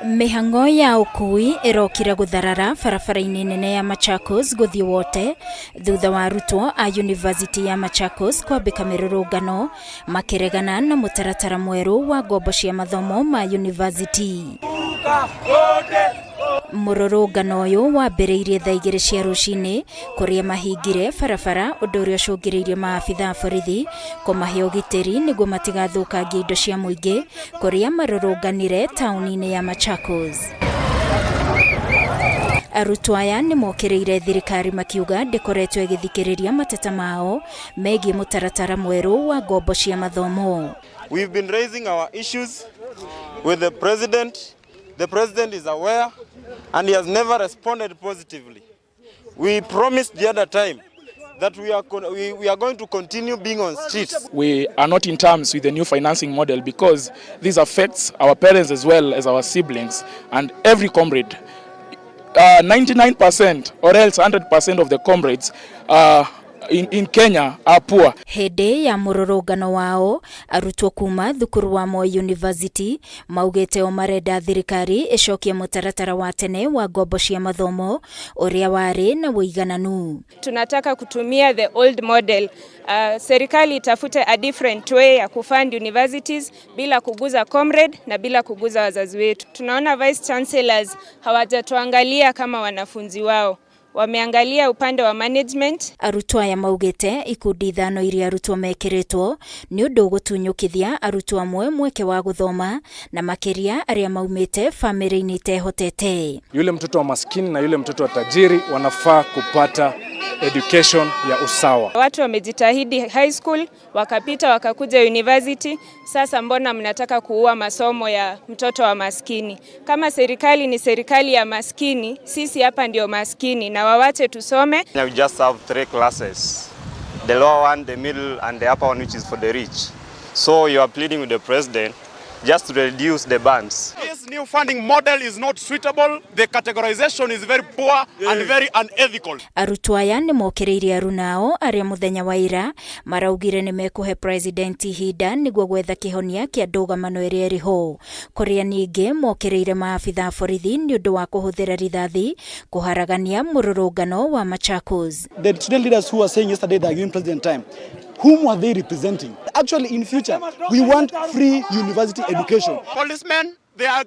Mihang'o ya ukui irokire gutharara barabara-ini nene ya Machakos guthii wote thutha wa arutwo a University ya Machakos kwambika mirurungano makiregana na mutaratara mweru wa ngombo cia mathomo ma university. Mururungano uyu wambiriirie thaa 2 cia rucini kuria mahingire barabara undu uria ucungiriirie maabitha borithi kumahe ugitiri niguo matigathukangie indo cia muingi kuria marurunganire tauni-ini ya Machakos. Arutwo aya ni mokiriire thirikari makiuga ndikoretwo igithikiriria mateta mao megie mutaratara mweru wa ngombo cia mathomo. We've been raising our issues with the president. The president is aware and he has never responded positively. We promised the other time that we are going to continue being on streets. We are not in terms with the new financing model because this affects our parents as well as our siblings and every comrade. 99% or else 100% of the comrades in Kenya are poor. Hede ya mururungano wao arutwo kuma thukuru wa Moi University maugete o marenda thirikari icokie mutaratara wa tene wa ngombo cia mathomo uria wari na uigananu. Tunataka kutumia the old model. Serikali itafute a different way ya kufund universities bila kuguza comrade na bila kuguza wazazi wetu. Tunaona vice chancellors hawajatuangalia kama wanafunzi wao. Wameangalia upande wa management. Arutwo aya maugete ikundi ithano iria arutwo mekiritwo ni undu gutunyukithia arutwo amwe mweke wa guthoma na makiria aria maumite family-ini itehotete. Yule mtoto wa maskini na yule mtoto wa tajiri wanafaa kupata education ya usawa. Watu wamejitahidi high school, wakapita wakakuja university, sasa mbona mnataka kuua masomo ya mtoto wa maskini? Kama serikali ni serikali ya maskini, sisi hapa ndio maskini na wawache tusome. We just have 3 classes. The lower one, the middle and the upper one which is for the rich. So you are pleading with the president just to reduce the bans. This new funding model is not suitable. The categorization is very poor and very unethical. Arutwo aya ni mokiriirie arunao aria muthenya wa ira maraugire ni mekuhe president ihinda niguo gwetha kihonia kia ndugamano iria iriho kuria ningi mokiriire maabitha borithi ni undu wa kuhuthira rithathi kuharagania mururungano wa Machakos. The student leaders who were saying yesterday they are giving president time, whom are they representing? Actually, in future, we want free university education. Policemen, they are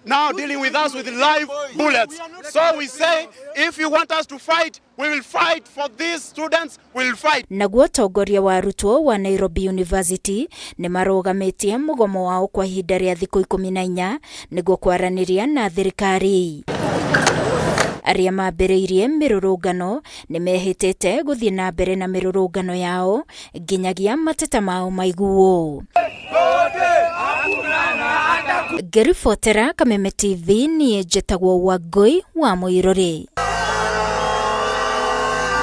now dealing with us with live bullets. So we say, if you want us to fight, we will fight for these students, we will fight. Naguo tongoria wa arutwo wa Nairobi University ni marugamitie mugomo wao kwa ihinda ria thiku 14 niguo kwaraniria na thirikari. Aria mambiriirie mirurungano ni mehitete guthii na mbere na mirurungano yao nginyagia mateta mao maiguo. Gerifotera Kameme TV ni jetagwo Wangui wa Muiruri.